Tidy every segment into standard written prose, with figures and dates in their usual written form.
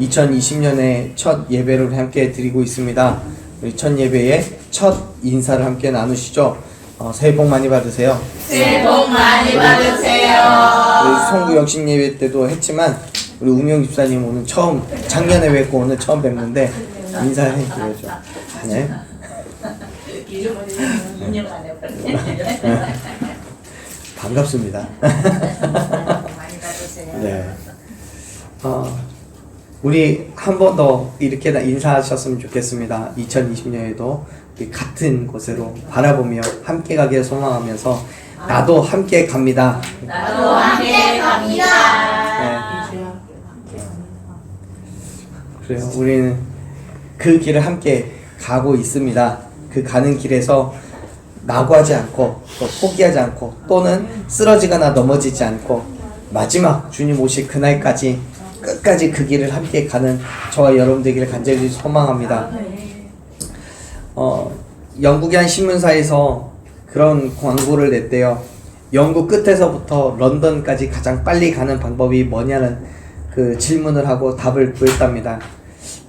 2020년의 첫 예배를 함께 드리고 있습니다. 우리 첫 예배에 첫 인사를 함께 나누시죠. 새해 복 많이 받으세요. 새해 복 많이 받으세요. 우리 송구 영신 예배 때도 했지만 우리 우명 집사님 오늘 처음, 작년에 뵙고 오늘 처음 뵙는데 인사해 드려야죠. 네. 반갑습니다. 많이 받으세요. 네. 우리 한 번 더 이렇게 인사하셨으면 좋겠습니다. 2020년에도 같은 곳으로 바라보며 함께 가기를 소망하면서 나도 함께 갑니다. 나도 함께 갑니다. 네. 그래요. 우리는 그 길을 함께 가고 있습니다. 그 가는 길에서 낙오하지 않고 또 포기하지 않고 또는 쓰러지거나 넘어지지 않고 마지막 주님 오실 그날까지 끝까지 그 길을 함께 가는 저와 여러분 되기를 간절히 소망합니다. 영국의 한 신문사에서 그런 광고를 냈대요. 영국 끝에서부터 런던까지 가장 빨리 가는 방법이 뭐냐는 그 질문을 하고 답을 구했답니다.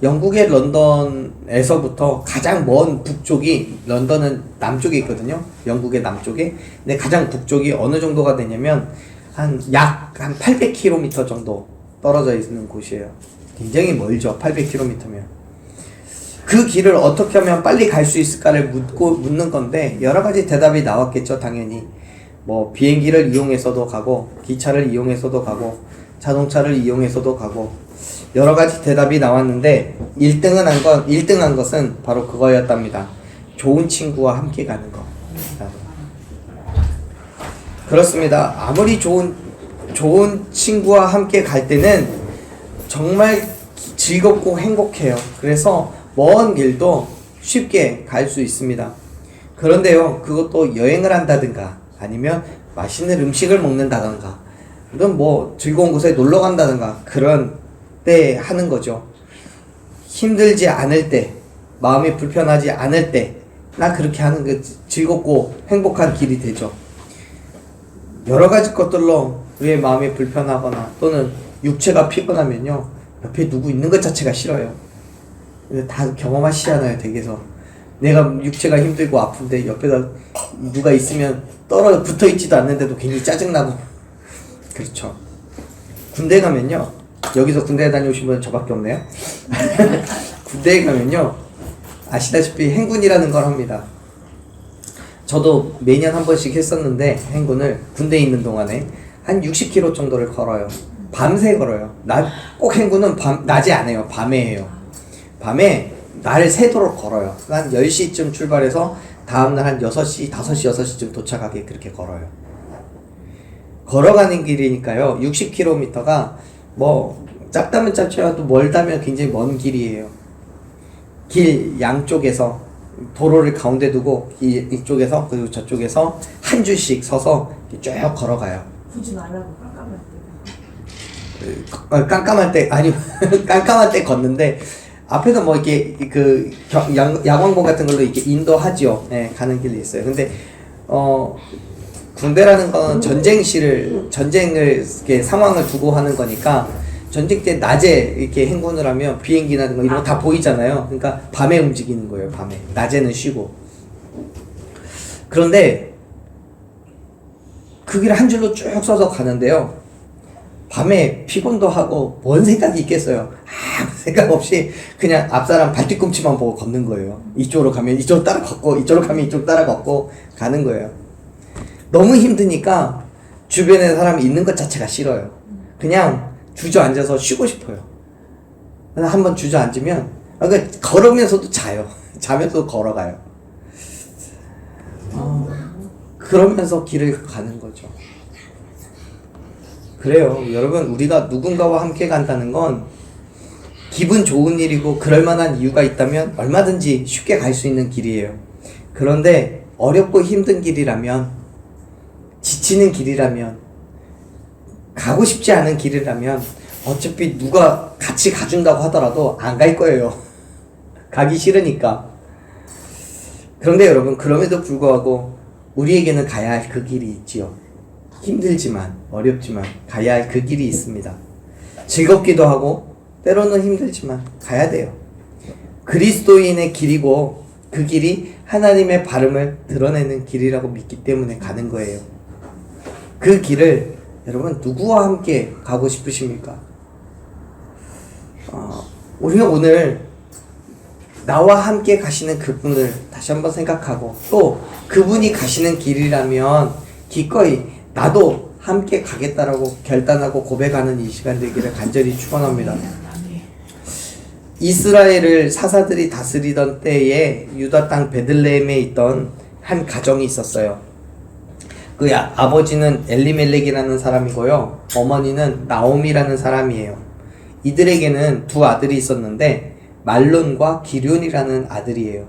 영국의 런던에서부터 가장 먼 북쪽이, 런던은 남쪽에 있거든요. 영국의 남쪽에. 근데 가장 북쪽이 어느 정도가 되냐면 약 800km 정도 떨어져 있는 곳이에요. 굉장히 멀죠. 800km면. 그 길을 어떻게 하면 빨리 갈 수 있을까를 묻는 건데 여러 가지 대답이 나왔겠죠. 당연히 뭐 비행기를 이용해서도 가고 기차를 이용해서도 가고 자동차를 이용해서도 가고 여러 가지 대답이 나왔는데 1등한 것은 바로 그거였답니다. 좋은 친구와 함께 가는 거. 그렇습니다. 아무리 좋은 친구와 함께 갈 때는 정말 즐겁고 행복해요. 그래서 먼 길도 쉽게 갈 수 있습니다. 그런데요, 그것도 여행을 한다든가 아니면 맛있는 음식을 먹는다든가 이건 뭐 즐거운 곳에 놀러 간다든가 그런 때 하는 거죠. 힘들지 않을 때, 마음이 불편하지 않을 때, 나 그렇게 하는 게 즐겁고 행복한 길이 되죠. 여러 가지 것들로 우리의 마음이 불편하거나 또는 육체가 피곤하면요, 옆에 누구 있는 것 자체가 싫어요. 다 경험하시잖아요. 댁에서 내가 육체가 힘들고 아픈데 옆에다 누가 있으면 붙어 있지도 않는데도 괜히 짜증나고. 그렇죠. 군대 가면요, 여기서 군대 다녀오신 분은 저밖에 없네요. 군대에 가면요, 아시다시피 행군이라는 걸 합니다. 저도 매년 한 번씩 했었는데 행군을 군대에 있는 동안에 한 60km 정도를 걸어요. 밤새 걸어요. 꼭 행군은 낮에 안 해요. 밤에 해요. 밤에 날 새도록 걸어요. 한 10시쯤 출발해서 다음날 한 6시, 6시쯤 도착하게 그렇게 걸어요. 걸어가는 길이니까요. 60km가 뭐 짧다면 짧지만 멀다면 굉장히 먼 길이에요. 길 양쪽에서 도로를 가운데 두고 이쪽에서 그리고 저쪽에서 한 줄씩 서서 쭉 걸어가요. 굳이 말라고 깜깜할 때 아니 깜깜할 때 걷는데 앞에서 뭐 이렇게 그 야광봉 같은 걸로 이렇게 인도하지요. 네, 가는 길이 있어요. 근데 군대라는 건 전쟁을 이렇게 상황을 두고 하는 거니까 전쟁 때 낮에 이렇게 행군을 하면 비행기나 이런 거 다 보이잖아요. 그러니까 밤에 움직이는 거예요. 밤에. 낮에는 쉬고. 그런데 그 길 한 줄로 쭉 서서 가는데요. 밤에 피곤도 하고 뭔 생각이 있겠어요. 아무 생각 없이 그냥 앞사람 발뒤꿈치만 보고 걷는 거예요. 이쪽으로 가면 이쪽으로 따라 걷고 이쪽으로 가면 이쪽으로 따라 걷고 가는 거예요. 너무 힘드니까 주변에 사람이 있는 것 자체가 싫어요. 그냥 주저앉아서 쉬고 싶어요. 한번 주저앉으면 걸으면서도 자요. 자면서 걸어가요. 그러면서 길을 가는 거죠. 그래요. 여러분, 우리가 누군가와 함께 간다는 건 기분 좋은 일이고 그럴 만한 이유가 있다면 얼마든지 쉽게 갈 수 있는 길이에요. 그런데 어렵고 힘든 길이라면, 지치는 길이라면, 가고 싶지 않은 길이라면 어차피 누가 같이 가준다고 하더라도 안 갈 거예요. 가기 싫으니까. 그런데 여러분, 그럼에도 불구하고 우리에게는 가야 할 그 길이 있지요. 힘들지만 어렵지만 가야 할 그 길이 있습니다. 즐겁기도 하고 때로는 힘들지만 가야 돼요. 그리스도인의 길이고 그 길이 하나님의 발음을 드러내는 길이라고 믿기 때문에 가는 거예요. 그 길을 여러분 누구와 함께 가고 싶으십니까? 우리가 오늘 나와 함께 가시는 그분을 다시 한번 생각하고 또 그분이 가시는 길이라면 기꺼이 나도 함께 가겠다라고 결단하고 고백하는 이 시간 되기를 간절히 축원합니다. 이스라엘을 사사들이 다스리던 때에 유다 땅 베들레헴에 있던 한 가정이 있었어요. 그 아버지는 엘리멜렉이라는 사람이고요. 어머니는 나오미라는 사람이에요. 이들에게는 두 아들이 있었는데 말론과 기럐이라는 아들이에요.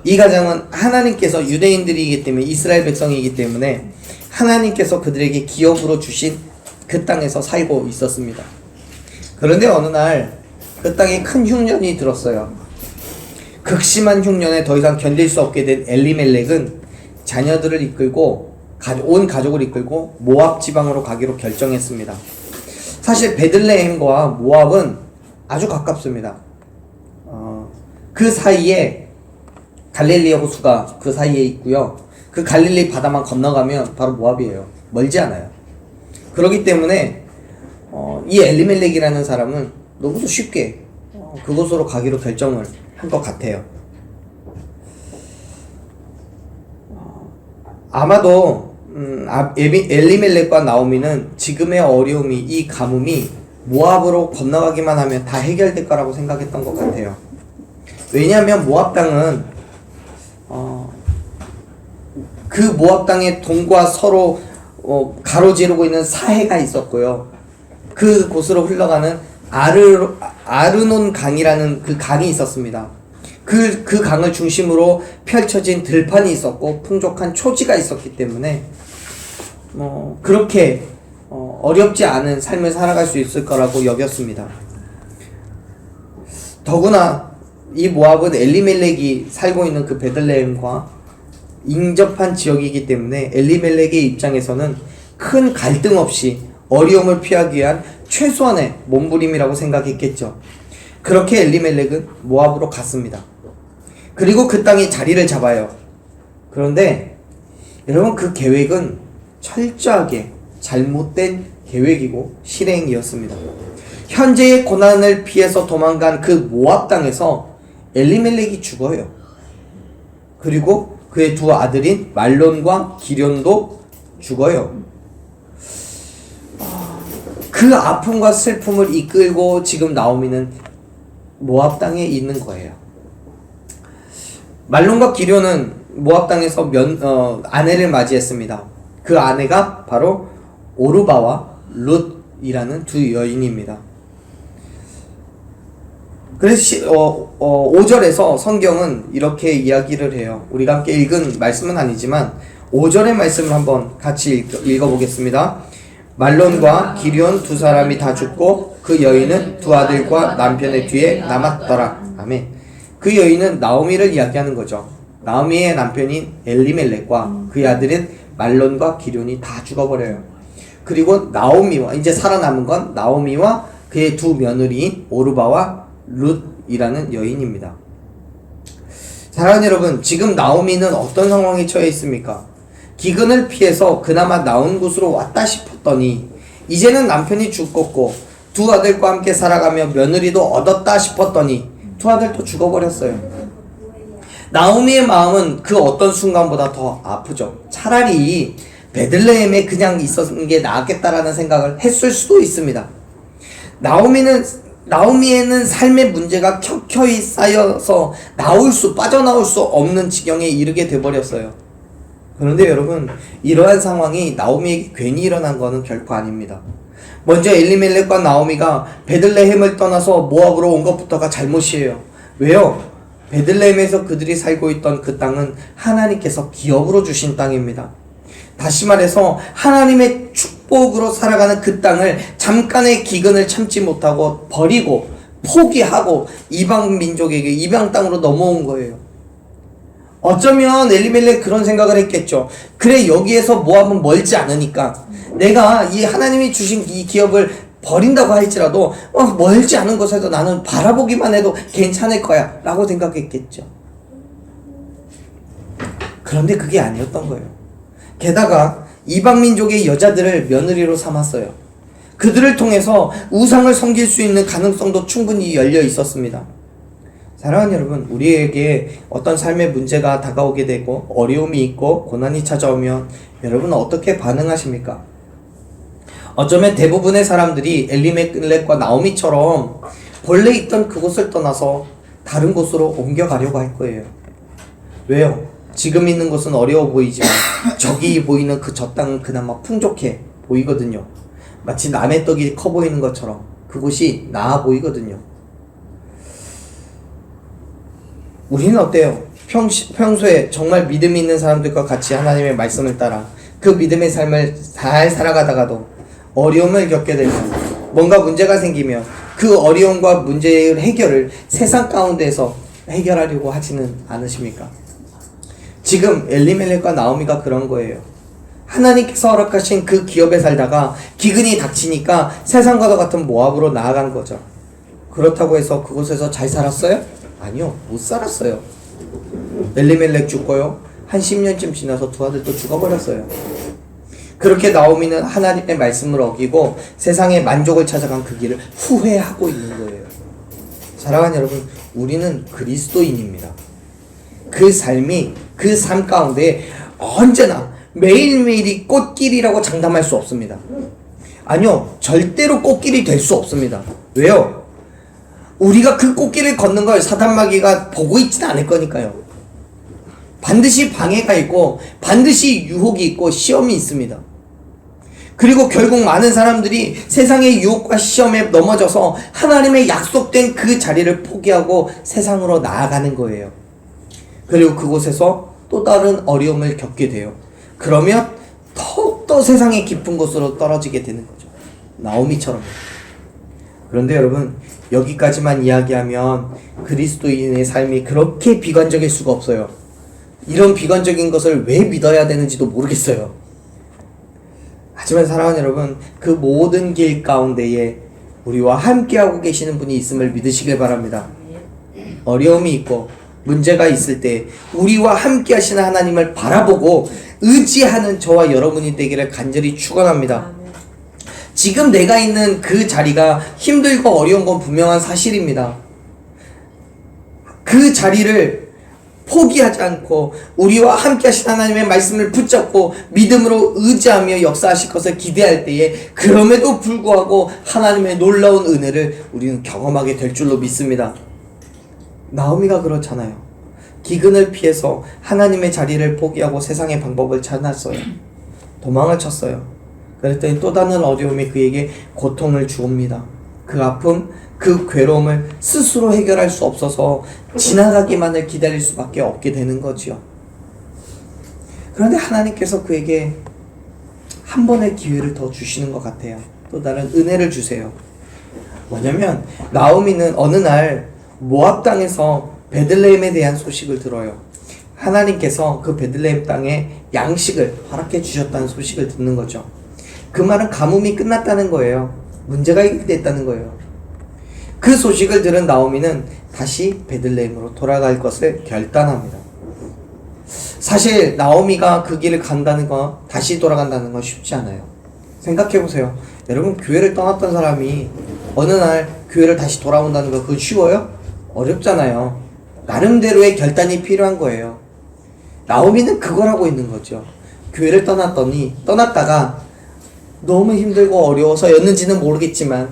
이 가정은 하나님께서 유대인들이기 때문에 이스라엘 백성이기 때문에 하나님께서 그들에게 기업으로 주신 그 땅에서 살고 있었습니다. 그런데 어느 날 그 땅에 큰 흉년이 들었어요. 극심한 흉년에 더 이상 견딜 수 없게 된 엘리멜렉은 자녀들을 이끌고 온 가족을 이끌고 모압 지방으로 가기로 결정했습니다. 사실 베들레헴과 모압은 아주 가깝습니다. 그 사이에 갈릴리 호수가 그 사이에 있고요. 그 갈릴리 바다만 건너가면 바로 모압이에요. 멀지 않아요. 그렇기 때문에 이 엘리멜렉이라는 사람은 너무도 쉽게 그곳으로 가기로 결정을 한 것 같아요. 아마도 엘리멜렉과 나오미는 지금의 어려움이 이 가뭄이 모압으로 건너가기만 하면 다 해결될 거라고 생각했던 것 같아요. 왜냐하면 모압 땅은 그 모압 땅의 동과 서로 가로지르고 있는 사해가 있었고요. 그 곳으로 흘러가는 아르논 강이라는 그 강이 있었습니다. 그 강을 중심으로 펼쳐진 들판이 있었고 풍족한 초지가 있었기 때문에 그렇게 어렵지 않은 삶을 살아갈 수 있을 거라고 여겼습니다. 더구나 이 모압은 엘리멜렉이 살고 있는 그 베들레헴과 인접한 지역이기 때문에 엘리멜렉의 입장에서는 큰 갈등 없이 어려움을 피하기 위한 최소한의 몸부림이라고 생각했겠죠. 그렇게 엘리멜렉은 모압으로 갔습니다. 그리고 그 땅에 자리를 잡아요. 그런데 여러분 그 계획은 철저하게 잘못된 계획이고 실행이었습니다. 현재의 고난을 피해서 도망간 그 모압 땅에서 엘리멜렉이 죽어요. 그리고 그의 두 아들인 말론과 기럐도 죽어요. 그 아픔과 슬픔을 이끌고 지금 나오미는 모압 땅에 있는 거예요. 말론과 기럐은 모압 땅에서 아내를 맞이했습니다. 그 아내가 바로 오르바와 룻이라는 두 여인입니다. 그래서 5절에서 성경은 이렇게 이야기를 해요. 우리가 함께 읽은 말씀은 아니지만 5절의 말씀을 한번 같이 읽어보겠습니다. 말론과 기럐 두 사람이 다 죽고 그 여인은 두 아들과 남편의 뒤에 남았더라. 아멘. 그 여인은 나오미를 이야기하는 거죠. 나오미의 남편인 엘리멜렉과 그의 아들인 말론과 기럐이 다 죽어버려요. 그리고 나오미와 이제 살아남은 건 나오미와 그의 두 며느리인 오르바와 룻이라는 여인입니다. 사랑하는 여러분, 지금 나오미는 어떤 상황에 처해 있습니까? 기근을 피해서 그나마 나은 곳으로 왔다 싶었더니 이제는 남편이 죽었고 두 아들과 함께 살아가며 며느리도 얻었다 싶었더니 두 아들도 죽어버렸어요. 나오미의 마음은 그 어떤 순간보다 더 아프죠. 차라리 베들레헴에 그냥 있었는 게 나았겠다라는 생각을 했을 수도 있습니다. 나오미에는 삶의 문제가 켜켜이 쌓여서 빠져나올 수 없는 지경에 이르게 돼버렸어요. 그런데 여러분, 이러한 상황이 나오미에게 괜히 일어난 것은 결코 아닙니다. 먼저 엘리멜렉과 나오미가 베들레헴을 떠나서 모압으로 온 것부터가 잘못이에요. 왜요? 베들레헴에서 그들이 살고 있던 그 땅은 하나님께서 기업으로 주신 땅입니다. 다시 말해서 하나님의 축복으로 살아가는 그 땅을 잠깐의 기근을 참지 못하고 버리고 포기하고 이방 민족에게 이방 땅으로 넘어온 거예요. 어쩌면 엘리멜렉 그런 생각을 했겠죠. 그래, 여기에서 모압은 멀지 않으니까 내가 이 하나님이 주신 이 기업을 버린다고 할지라도 멀지 않은 곳에서 나는 바라보기만 해도 괜찮을 거야 라고 생각했겠죠. 그런데 그게 아니었던 거예요. 게다가 이방민족의 여자들을 며느리로 삼았어요. 그들을 통해서 우상을 섬길 수 있는 가능성도 충분히 열려 있었습니다. 사랑하는 여러분, 우리에게 어떤 삶의 문제가 다가오게 되고 어려움이 있고 고난이 찾아오면 여러분은 어떻게 반응하십니까? 어쩌면 대부분의 사람들이 엘리멜렉과 나오미처럼 본래 있던 그곳을 떠나서 다른 곳으로 옮겨가려고 할 거예요. 왜요? 지금 있는 곳은 어려워 보이지만 저기 보이는 그 저 땅은 그나마 풍족해 보이거든요. 마치 남의 떡이 커 보이는 것처럼 그곳이 나아 보이거든요. 우리는 어때요? 평소에 정말 믿음이 있는 사람들과 같이 하나님의 말씀을 따라 그 믿음의 삶을 잘 살아가다가도 어려움을 겪게 되면, 뭔가 문제가 생기면 그 어려움과 문제의 해결을 세상 가운데에서 해결하려고 하지는 않으십니까? 지금 엘리멜렉과 나오미가 그런 거예요. 하나님께서 허락하신 그 기업에 살다가 기근이 닥치니까 세상과도 같은 모압으로 나아간 거죠. 그렇다고 해서 그곳에서 잘 살았어요? 아니요, 못 살았어요. 엘리멜렉 죽고요, 한 10년쯤 지나서 두 아들도 죽어버렸어요. 그렇게 나오미는 하나님의 말씀을 어기고 세상의 만족을 찾아간 그 길을 후회하고 있는 거예요. 사랑하는 여러분, 우리는 그리스도인입니다. 그 삶이, 그 삶 가운데 언제나 매일매일이 꽃길이라고 장담할 수 없습니다. 아니요, 절대로 꽃길이 될 수 없습니다. 왜요? 우리가 그 꽃길을 걷는 걸 사단마귀가 보고 있지는 않을 거니까요. 반드시 방해가 있고 반드시 유혹이 있고 시험이 있습니다. 그리고 결국 많은 사람들이 세상의 유혹과 시험에 넘어져서 하나님의 약속된 그 자리를 포기하고 세상으로 나아가는 거예요. 그리고 그곳에서 또 다른 어려움을 겪게 돼요. 그러면 더욱더 세상의 깊은 곳으로 떨어지게 되는 거죠. 나오미처럼. 그런데 여러분, 여기까지만 이야기하면 그리스도인의 삶이 그렇게 비관적일 수가 없어요. 이런 비관적인 것을 왜 믿어야 되는지도 모르겠어요. 하지만 사랑하는 여러분, 그 모든 길 가운데에 우리와 함께하고 계시는 분이 있음을 믿으시길 바랍니다. 어려움이 있고 문제가 있을 때 우리와 함께 하시는 하나님을 바라보고 의지하는 저와 여러분이 되기를 간절히 축원합니다. 지금 내가 있는 그 자리가 힘들고 어려운 건 분명한 사실입니다. 그 자리를 포기하지 않고 우리와 함께 하신 하나님의 말씀을 붙잡고 믿음으로 의지하며 역사하실 것을 기대할 때에, 그럼에도 불구하고 하나님의 놀라운 은혜를 우리는 경험하게 될 줄로 믿습니다. 나오미가 그렇잖아요. 기근을 피해서 하나님의 자리를 포기하고 세상의 방법을 찾았어요. 도망을 쳤어요. 그랬더니 또 다른 어려움이 그에게 고통을 주옵니다. 그 아픔, 그 괴로움을 스스로 해결할 수 없어서 지나가기만을 기다릴 수밖에 없게 되는 거지요. 그런데 하나님께서 그에게 한 번의 기회를 더 주시는 것 같아요. 또 다른 은혜를 주세요. 뭐냐면 나오미는 어느 날 모압 땅에서 베들레헴에 대한 소식을 들어요. 하나님께서 그 베들레헴 땅에 양식을 허락해 주셨다는 소식을 듣는 거죠. 그 말은 가뭄이 끝났다는 거예요. 문제가 해결됐다는 거예요. 그 소식을 들은 나오미는 다시 베들레헴으로 돌아갈 것을 결단합니다. 사실 나오미가 그 길을 간다는 건, 다시 돌아간다는 건 쉽지 않아요. 생각해보세요. 여러분, 교회를 떠났던 사람이 어느 날 교회를 다시 돌아온다는 거, 그거 쉬워요? 어렵잖아요. 나름대로의 결단이 필요한 거예요. 나오미는 그걸 하고 있는 거죠. 교회를 떠났다가 너무 힘들고 어려워서였는지는 모르겠지만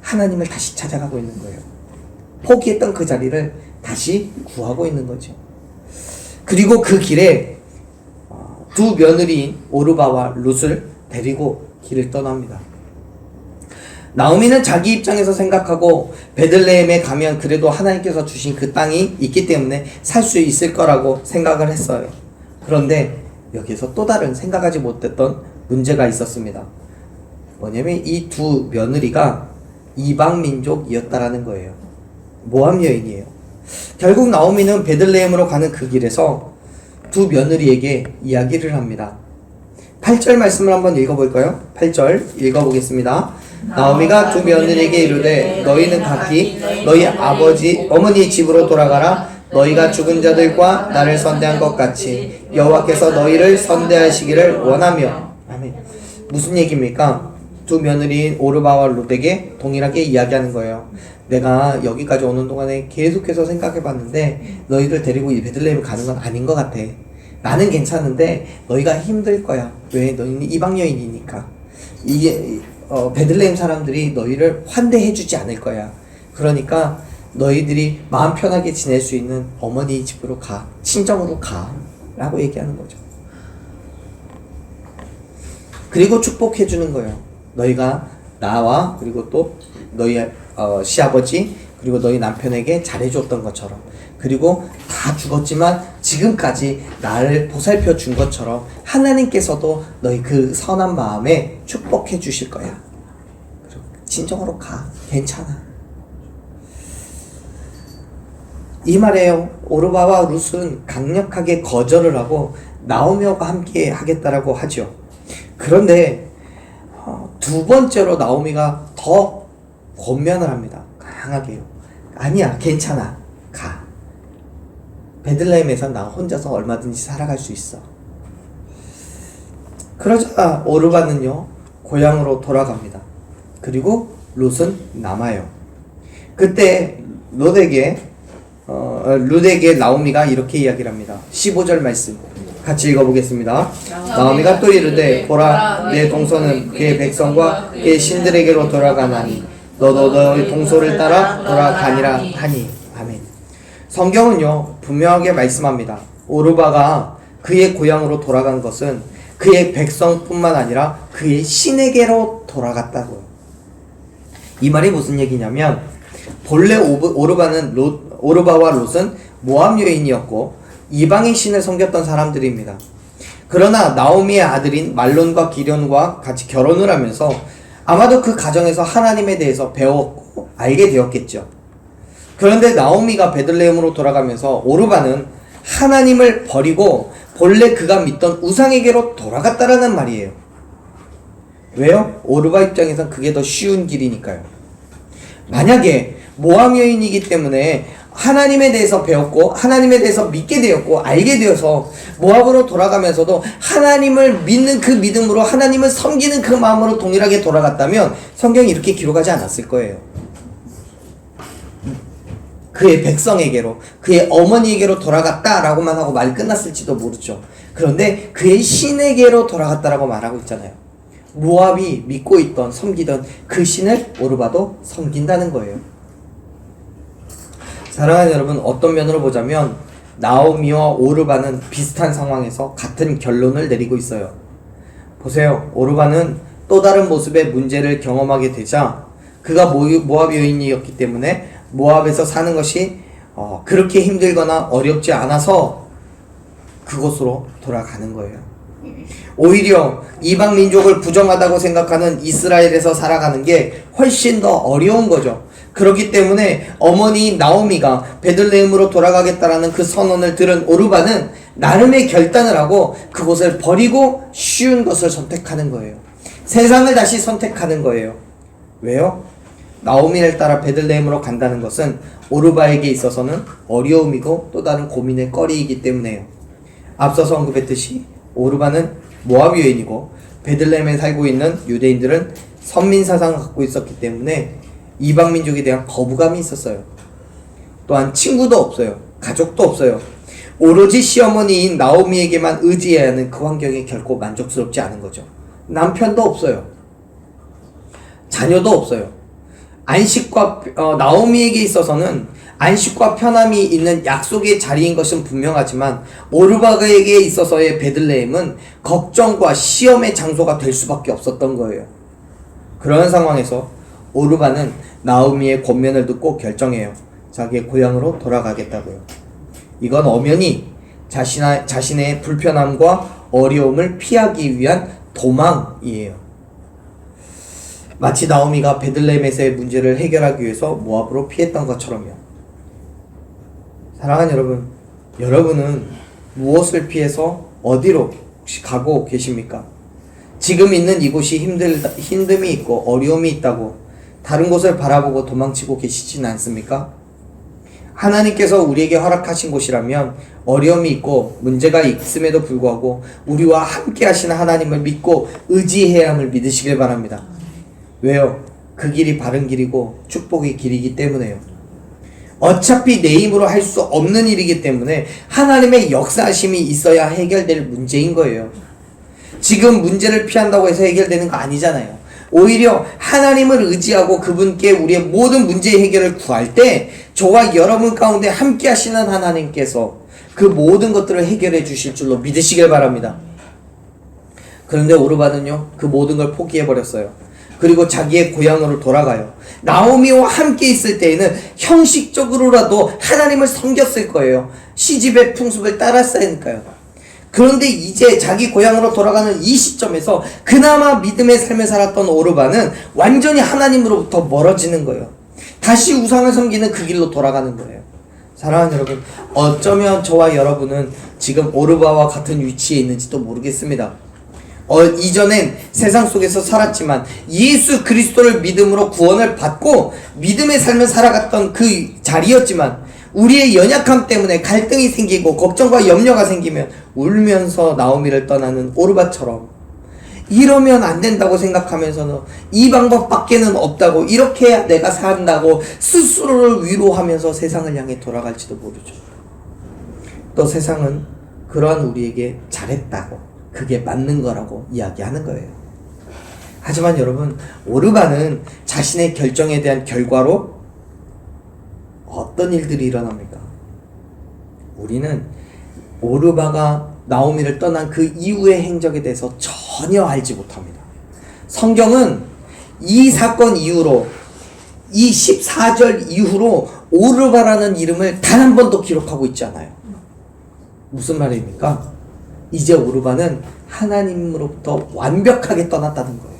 하나님을 다시 찾아가고 있는 거예요. 포기했던 그 자리를 다시 구하고 있는 거죠. 그리고 그 길에 두 며느리인 오르바와 룻을 데리고 길을 떠납니다. 나오미는 자기 입장에서 생각하고 베들레헴에 가면 그래도 하나님께서 주신 그 땅이 있기 때문에 살 수 있을 거라고 생각을 했어요. 그런데 여기서 또 다른 생각하지 못했던 문제가 있었습니다. 뭐냐면 이 두 며느리가 이방 민족이었다라는 거예요. 모압 여인이에요. 결국 나오미는 베들레헴으로 가는 그 길에서 두 며느리에게 이야기를 합니다. 8절 말씀을 한번 읽어볼까요? 8절 읽어보겠습니다. 나오미가 두 며느리에게 이르되 너희는 각기 너희 어머니 집으로 돌아가라. 너희가 죽은 자들과 나를 선대한 것 같이 여호와께서 너희를 선대하시기를 원하며. 아멘. 무슨 얘기입니까? 두 며느리인 오르바와 룻에게 동일하게 이야기하는 거예요. 내가 여기까지 오는 동안에 계속해서 생각해 봤는데 너희들 데리고 이 베들레헴을 가는 건 아닌 것 같아. 나는 괜찮은데 너희가 힘들 거야. 왜? 너희는 이방 여인이니까. 이게 베들레헴 사람들이 너희를 환대해 주지 않을 거야. 그러니까 너희들이 마음 편하게 지낼 수 있는 어머니 집으로 가. 친정으로 가. 라고 얘기하는 거죠. 그리고 축복해 주는 거예요. 너희가 나와 그리고 또 너희 시아버지 그리고 너희 남편에게 잘해줬던 것처럼, 그리고 다 죽었지만 지금까지 나를 보살펴 준 것처럼 하나님께서도 너희 그 선한 마음에 축복해 주실 거야. 그리고 친정으로 가. 괜찮아. 이 말에요. 오르바와 룻은 강력하게 거절을 하고 나오미와 함께 하겠다라고 하죠. 그런데 두 번째로 나오미가 더 권면을 합니다. 강하게요. 아니야, 괜찮아. 가. 베들레헴에서 나 혼자서 얼마든지 살아갈 수 있어. 그러자 오르바는요, 고향으로 돌아갑니다. 그리고 룻은 남아요. 그때 룻에게 나오미가 이렇게 이야기를 합니다. 15절 말씀 같이 읽어보겠습니다. 나오미가 또 이르되 보라, 내 동서는 그의 백성과 그의 신들에게로 돌아가나니 너도 너의 동서를 따라 돌아가니라 하니. 아멘. 성경은요 분명하게 말씀합니다. 오르바가 그의 고향으로 돌아간 것은 그의 백성뿐만 아니라 그의 신에게로 돌아갔다고요. 이 말이 무슨 얘기냐면, 본래 오르바와 룻은 모압 여인이었고 이방의 신을 섬겼던 사람들입니다. 그러나 나오미의 아들인 말론과 기련과 같이 결혼을 하면서 아마도 그 가정에서 하나님에 대해서 배웠고 알게 되었겠죠. 그런데 나오미가 베들레헴으로 돌아가면서 오르바는 하나님을 버리고 본래 그가 믿던 우상에게로 돌아갔다라는 말이에요. 왜요? 오르바 입장에선 그게 더 쉬운 길이니까요. 만약에 모압 여인이기 때문에 하나님에 대해서 배웠고 하나님에 대해서 믿게 되었고 알게 되어서 모압으로 돌아가면서도 하나님을 믿는 그 믿음으로 하나님을 섬기는 그 마음으로 동일하게 돌아갔다면 성경이 이렇게 기록하지 않았을 거예요. 그의 백성에게로, 그의 어머니에게로 돌아갔다라고만 하고 말이 끝났을지도 모르죠. 그런데 그의 신에게로 돌아갔다라고 말하고 있잖아요. 모압이 믿고 있던, 섬기던 그 신을 오르바도 섬긴다는 거예요. 사랑하는 여러분, 어떤 면으로 보자면 나오미와 오르바는 비슷한 상황에서 같은 결론을 내리고 있어요. 보세요. 오르바는 또 다른 모습의 문제를 경험하게 되자 그가 모압 여인이었기 때문에 모압에서 사는 것이 그렇게 힘들거나 어렵지 않아서 그곳으로 돌아가는 거예요. 오히려 이방 민족을 부정하다고 생각하는 이스라엘에서 살아가는 게 훨씬 더 어려운 거죠. 그렇기 때문에 어머니 나오미가 베들레헴으로 돌아가겠다라는 그 선언을 들은 오르바는 나름의 결단을 하고 그곳을 버리고 쉬운 것을 선택하는 거예요. 세상을 다시 선택하는 거예요. 왜요? 나오미를 따라 베들레헴으로 간다는 것은 오르바에게 있어서는 어려움이고 또 다른 고민의 거리이기 때문에요. 앞서서 언급했듯이 오르바는 모압 여인이고 베들레헴에 살고 있는 유대인들은 선민 사상을 갖고 있었기 때문에 이방 민족에 대한 거부감이 있었어요. 또한 친구도 없어요. 가족도 없어요. 오로지 시어머니인 나오미에게만 의지해야 하는 그 환경이 결코 만족스럽지 않은 거죠. 남편도 없어요. 자녀도 없어요. 나오미에게 있어서는 안식과 편함이 있는 약속의 자리인 것은 분명하지만 오르바에게 있어서의 베들레헴은 걱정과 시험의 장소가 될 수밖에 없었던 거예요. 그런 상황에서 오르바는 나오미의 권면을 듣고 결정해요. 자기의 고향으로 돌아가겠다고요. 이건 엄연히 자신의 불편함과 어려움을 피하기 위한 도망이에요. 마치 나오미가 베들레헴에서의 문제를 해결하기 위해서 모압으로 피했던 것처럼요. 사랑하는 여러분, 여러분은 무엇을 피해서 어디로 혹시 가고 계십니까? 지금 있는 이곳이 힘듦이 있고 어려움이 있다고 다른 곳을 바라보고 도망치고 계시지는 않습니까? 하나님께서 우리에게 허락하신 곳이라면 어려움이 있고 문제가 있음에도 불구하고 우리와 함께 하시는 하나님을 믿고 의지해야 함을 믿으시길 바랍니다. 왜요? 그 길이 바른 길이고 축복의 길이기 때문에요. 어차피 내 힘으로 할 수 없는 일이기 때문에 하나님의 역사하심이 있어야 해결될 문제인 거예요. 지금 문제를 피한다고 해서 해결되는 거 아니잖아요. 오히려 하나님을 의지하고 그분께 우리의 모든 문제 해결을 구할 때 저와 여러분 가운데 함께 하시는 하나님께서 그 모든 것들을 해결해 주실 줄로 믿으시길 바랍니다. 그런데 오르반은요, 그 모든 걸 포기해 버렸어요. 그리고 자기의 고향으로 돌아가요. 나오미와 함께 있을 때에는 형식적으로라도 하나님을 섬겼을 거예요. 시집의 풍습을 따랐으니까요. 그런데 이제 자기 고향으로 돌아가는 이 시점에서 그나마 믿음의 삶을 살았던 오르반은 완전히 하나님으로부터 멀어지는 거예요. 다시 우상을 섬기는 그 길로 돌아가는 거예요. 사랑하는 여러분, 어쩌면 저와 여러분은 지금 오르바와 같은 위치에 있는지도 모르겠습니다. 이전엔 세상 속에서 살았지만 예수 그리스도를 믿음으로 구원을 받고 믿음의 삶을 살아갔던 그 자리였지만 우리의 연약함 때문에 갈등이 생기고 걱정과 염려가 생기면 울면서 나오미를 떠나는 오르바처럼 이러면 안 된다고 생각하면서는 이 방법밖에는 없다고 이렇게 해야 내가 산다고 스스로를 위로하면서 세상을 향해 돌아갈지도 모르죠. 또 세상은 그러한 우리에게 잘했다고 그게 맞는 거라고 이야기하는 거예요. 하지만 여러분, 오르바는 자신의 결정에 대한 결과로 어떤 일들이 일어납니까? 우리는 오르바가 나오미를 떠난 그 이후의 행적에 대해서 전혀 알지 못합니다. 성경은 이 사건 이후로 이 14절 이후로 오르바라는 이름을 단 한 번도 기록하고 있지 않아요. 무슨 말입니까? 이제 오르바는 하나님으로부터 완벽하게 떠났다는 거예요.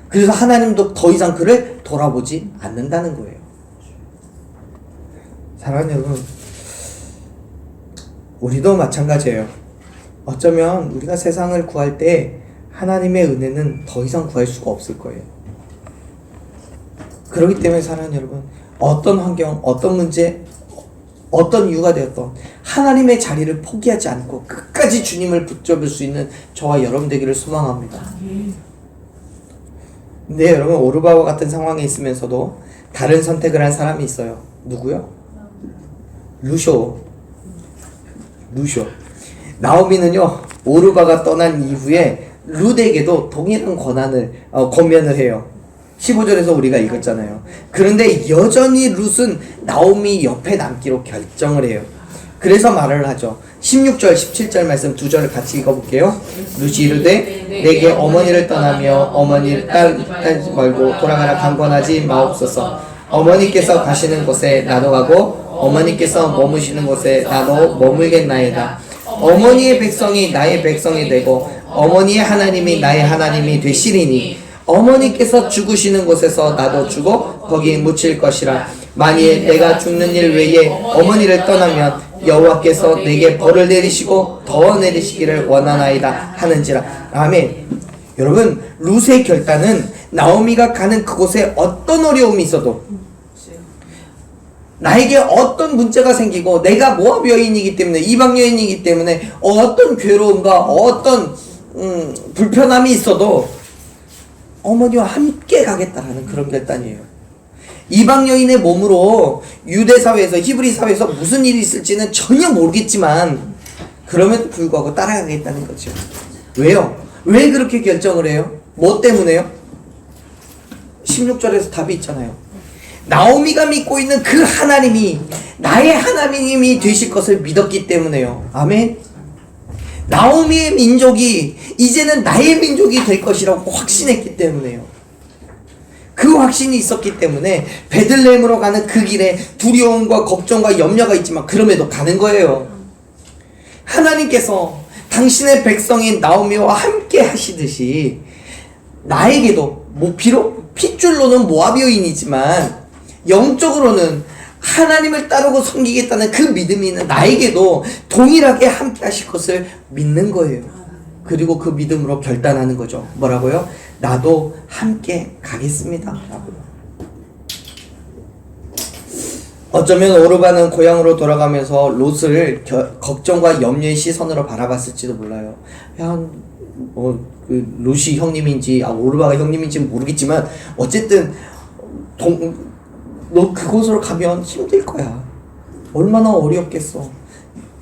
그래서 하나님도 더 이상 그를 돌아보지 않는다는 거예요. 사랑하는 여러분, 우리도 마찬가지예요. 어쩌면 우리가 세상을 구할 때 하나님의 은혜는 더 이상 구할 수가 없을 거예요. 그렇기 때문에 사랑하는 여러분, 어떤 환경, 어떤 문제, 어떤 이유가 되었던 하나님의 자리를 포기하지 않고 끝까지 주님을 붙잡을 수 있는 저와 여러분 되기를 소망합니다. 근데 여러분, 오르바와 같은 상황에 있으면서도 다른 선택을 한 사람이 있어요. 누구요? 루쇼. 나오미는요, 오르바가 떠난 이후에 룻에게도 동일한 권면을 해요. 15절에서 우리가 읽었잖아요. 그런데 여전히 룻은 나오미 옆에 남기로 결정을 해요. 그래서 말을 하죠. 16절, 17절 말씀 두 절을 같이 읽어볼게요. 룻이 이르되 내게 어머니를 떠나며 어머니를 따르지 말고 돌아가라 강권하지 마옵소서. 어머니께서 가시는 곳에 나도 가고 어머니께서 머무시는 곳에 나도 머물겠나이다. 어머니의 백성이 나의 백성이 되고 어머니의 하나님이 나의 하나님이 되시리니 어머니께서 죽으시는 곳에서 나도 죽어 거기 묻힐 것이라. 만일 내가 죽는 일 외에 어머니를 떠나면 여호와께서 내게 벌을 내리시고 더 내리시기를 원하나이다 하는지라. 아멘. 여러분, 룻의 결단은 나오미가 가는 그곳에 어떤 어려움이 있어도, 나에게 어떤 문제가 생기고 내가 모압 여인이기 때문에, 이방 여인이기 때문에 어떤 괴로움과 어떤 불편함이 있어도 어머니와 함께 가겠다라는 그런 결단이에요. 이방 여인의 몸으로 유대 사회에서, 히브리 사회에서 무슨 일이 있을지는 전혀 모르겠지만 그럼에도 불구하고 따라가겠다는 거죠. 왜요? 왜 그렇게 결정을 해요? 뭐 때문에요? 16절에서 답이 있잖아요. 나오미가 믿고 있는 그 하나님이 나의 하나님이 되실 것을 믿었기 때문에요. 아멘. 나오미의 민족이 이제는 나의 민족이 될 것이라고 확신했기 때문에요. 그 확신이 있었기 때문에 베들레헴으로 가는 그 길에 두려움과 걱정과 염려가 있지만 그럼에도 가는 거예요. 하나님께서 당신의 백성인 나오미와 함께 하시듯이 나에게도 비록 핏줄로는 모압 여인이지만 영적으로는 하나님을 따르고 섬기겠다는 그 믿음이 있는 나에게도 동일하게 함께 하실 것을 믿는 거예요. 그리고 그 믿음으로 결단하는 거죠. 뭐라고요? 나도 함께 가겠습니다. 라고요. 어쩌면 오르반은 고향으로 돌아가면서 롯을 걱정과 염려의 시선으로 바라봤을지도 몰라요. 야, 그 롯이 형님인지 오르바가 형님인지 모르겠지만 어쨌든 너 그곳으로 가면 힘들 거야. 얼마나 어렵겠어.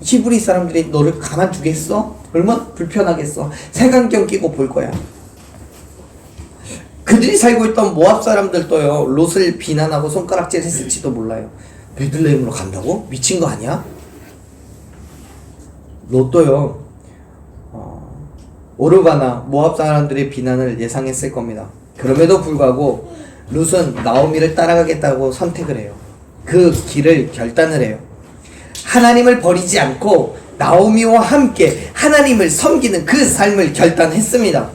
히브리 사람들이 너를 가만두겠어? 얼마나 불편하겠어. 색안경 끼고 볼 거야. 그들이 살고 있던 모압 사람들도요, 롯을 비난하고 손가락질 했을지도 몰라요. 베들레헴으로 간다고? 미친 거 아니야? 롯도요, 오르바나 모압 사람들의 비난을 예상했을 겁니다. 그럼에도 불구하고 롯은 나오미를 따라가겠다고 선택을 해요. 그 길을 결단을 해요. 하나님을 버리지 않고 나오미와 함께 하나님을 섬기는 그 삶을 결단했습니다.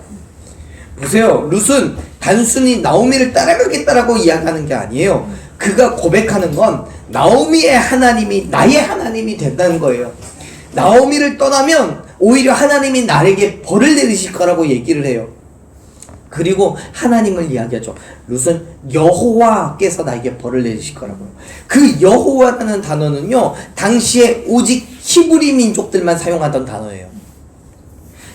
보세요. 롯은 단순히 나오미를 따라가겠다라고 이야기하는 게 아니에요. 그가 고백하는 건 나오미의 하나님이 나의 하나님이 된다는 거예요. 나오미를 떠나면 오히려 하나님이 나에게 벌을 내리실 거라고 얘기를 해요. 그리고 하나님을 이야기하죠. 롯은 여호와께서 나에게 벌을 내리실 거라고요. 그 여호와라는 단어는요, 당시에 오직 히브리 민족들만 사용하던 단어예요.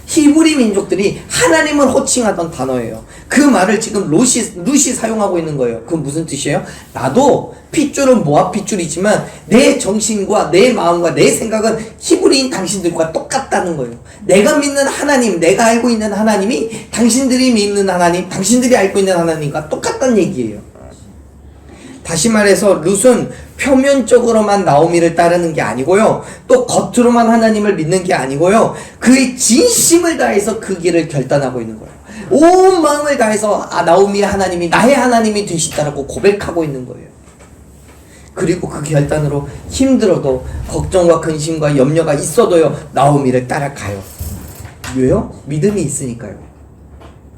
히브리 민족들이 하나님을 호칭하던 단어예요. 그 말을 지금 롯이 사용하고 있는 거예요. 그건 무슨 뜻이에요? 나도 핏줄은 모압 핏줄이지만 내 정신과 내 마음과 내 생각은 히브리인 당신들과 똑같다는 거예요. 내가 믿는 하나님, 내가 알고 있는 하나님이 당신들이 믿는 하나님, 당신들이 알고 있는 하나님과 똑같다는 얘기예요. 다시 말해서 롯은 표면적으로만 나오미를 따르는 게 아니고요, 또 겉으로만 하나님을 믿는 게 아니고요, 그의 진심을 다해서 그 길을 결단하고 있는 거예요. 온 마음을 다해서 나오미의 하나님이 나의 하나님이 되시다라고 고백하고 있는 거예요. 그리고 그 결단으로 힘들어도 걱정과 근심과 염려가 있어도요, 나오미를 따라가요. 왜요? 믿음이 있으니까요.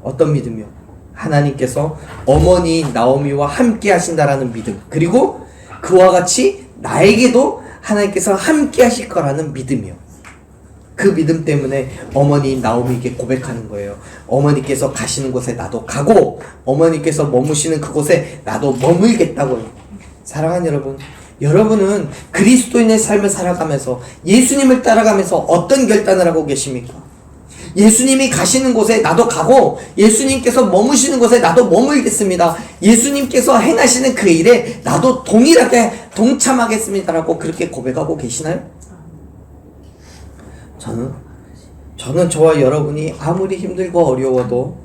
어떤 믿음이요? 하나님께서 어머니 나오미와 함께 하신다라는 믿음, 그리고 그와 같이 나에게도 하나님께서 함께 하실 거라는 믿음이요. 그 믿음 때문에 어머니 나오미에게 고백하는 거예요. 어머니께서 가시는 곳에 나도 가고 어머니께서 머무시는 그곳에 나도 머물겠다고요. 사랑하는 여러분, 여러분은 그리스도인의 삶을 살아가면서 예수님을 따라가면서 어떤 결단을 하고 계십니까? 예수님이 가시는 곳에 나도 가고 예수님께서 머무시는 곳에 나도 머물겠습니다. 예수님께서 행하시는 그 일에 나도 동일하게 동참하겠습니다라고 그렇게 고백하고 계시나요? 저는 저와 여러분이 아무리 힘들고 어려워도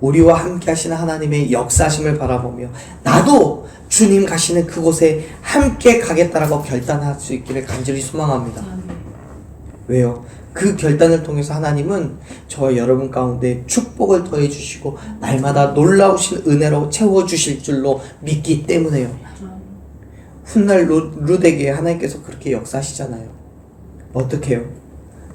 우리와 함께 하시는 하나님의 역사심을 바라보며 나도 주님 가시는 그곳에 함께 가겠다라고 결단할 수 있기를 간절히 소망합니다. 왜요? 그 결단을 통해서 하나님은 저와 여러분 가운데 축복을 더해 주시고 날마다 놀라우신 은혜로 채워주실 줄로 믿기 때문에요. 훗날 룻에게 하나님께서 그렇게 역사하시잖아요. 어떻게 해요?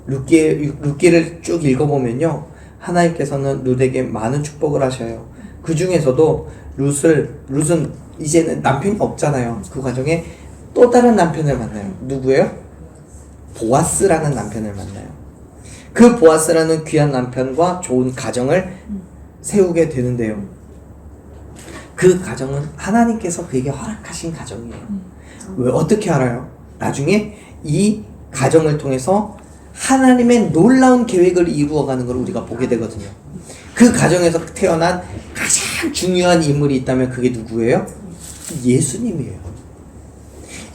룻기를 쭉 읽어보면요, 하나님께서는 룻에게 많은 축복을 하셔요. 그 중에서도 룻은 이제는 남편이 없잖아요. 그 과정에 또 다른 남편을 만나요. 누구예요? 보아스라는 남편을 만나요. 그 보아스라는 귀한 남편과 좋은 가정을 세우게 되는데요. 그 가정은 하나님께서 그에게 허락하신 가정이에요. 왜? 어떻게 알아요? 나중에 이 가정을 통해서 하나님의 놀라운 계획을 이루어가는 걸 우리가 보게 되거든요. 그 가정에서 태어난 가장 중요한 인물이 있다면 그게 누구예요? 예수님이에요.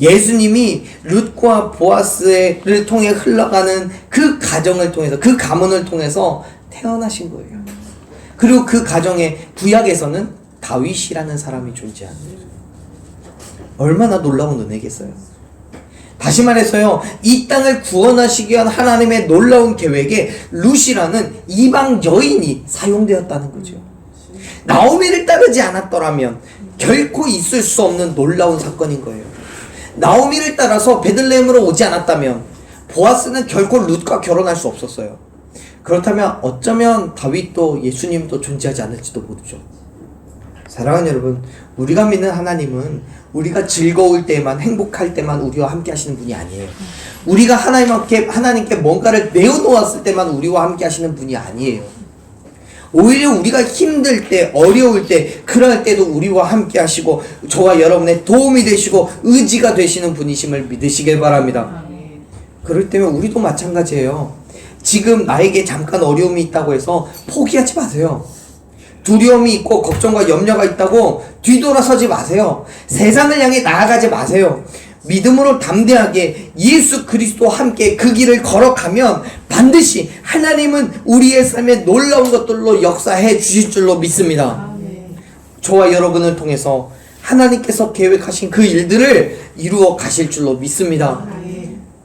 예수님이 룻과 보아스를 통해 흘러가는 그 가정을 통해서, 그 가문을 통해서 태어나신 거예요. 그리고 그 가정의 구약에서는 다윗이라는 사람이 존재합니다. 얼마나 놀라운 은혜겠어요. 다시 말해서요, 이 땅을 구원하시기 위한 하나님의 놀라운 계획에 룻이라는 이방 여인이 사용되었다는 거죠. 나오미를 따르지 않았더라면 결코 있을 수 없는 놀라운 사건인 거예요. 나오미를 따라서 베들레헴으로 오지 않았다면 보아스는 결코 룻과 결혼할 수 없었어요. 그렇다면 어쩌면 다윗도 예수님도 존재하지 않을지도 모르죠. 사랑하는 여러분, 우리가 믿는 하나님은 우리가 즐거울 때만, 행복할 때만 우리와 함께 하시는 분이 아니에요. 우리가 하나님께 뭔가를 내어놓았을 때만 우리와 함께 하시는 분이 아니에요. 오히려 우리가 힘들 때, 어려울 때, 그럴 때도 우리와 함께 하시고 저와 여러분의 도움이 되시고 의지가 되시는 분이심을 믿으시길 바랍니다. 그럴 때면 우리도 마찬가지예요. 지금 나에게 잠깐 어려움이 있다고 해서 포기하지 마세요. 두려움이 있고 걱정과 염려가 있다고 뒤돌아서지 마세요. 세상을 향해 나아가지 마세요. 믿음으로 담대하게 예수 그리스도와 함께 그 길을 걸어가면 반드시 하나님은 우리의 삶에 놀라운 것들로 역사해 주실 줄로 믿습니다. 저와 여러분을 통해서 하나님께서 계획하신 그 일들을 이루어 가실 줄로 믿습니다.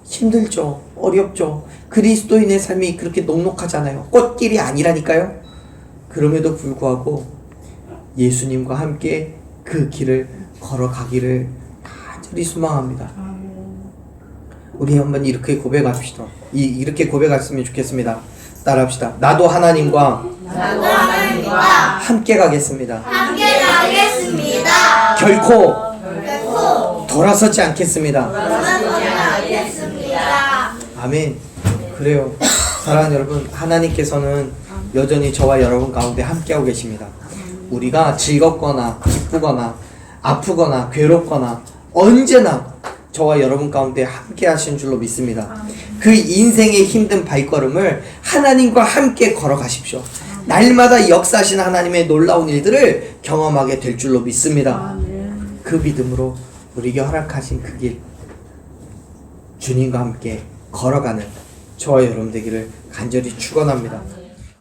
힘들죠. 어렵죠. 그리스도인의 삶이 그렇게 녹록하잖아요. 꽃길이 아니라니까요. 그럼에도 불구하고 예수님과 함께 그 길을 걸어가기를 간절히 소망합니다. 우리 한번 이렇게 고백합시다. 이렇게 고백했으면 좋겠습니다. 따라합시다. 나도 하나님과 함께 가겠습니다. 결코 돌아서지 않겠습니다. 아멘. 그래요. 사랑하는 여러분, 하나님께서는 여전히 저와 여러분 가운데 함께하고 계십니다. 우리가 즐겁거나 기쁘거나 아프거나 괴롭거나 언제나 저와 여러분 가운데 함께 하신 줄로 믿습니다. 그 인생의 힘든 발걸음을 하나님과 함께 걸어가십시오. 날마다 역사하시는 하나님의 놀라운 일들을 경험하게 될 줄로 믿습니다. 그 믿음으로 우리에게 허락하신 그 길, 주님과 함께 걸어가는 저와 여러분 되기를 간절히 축원합니다.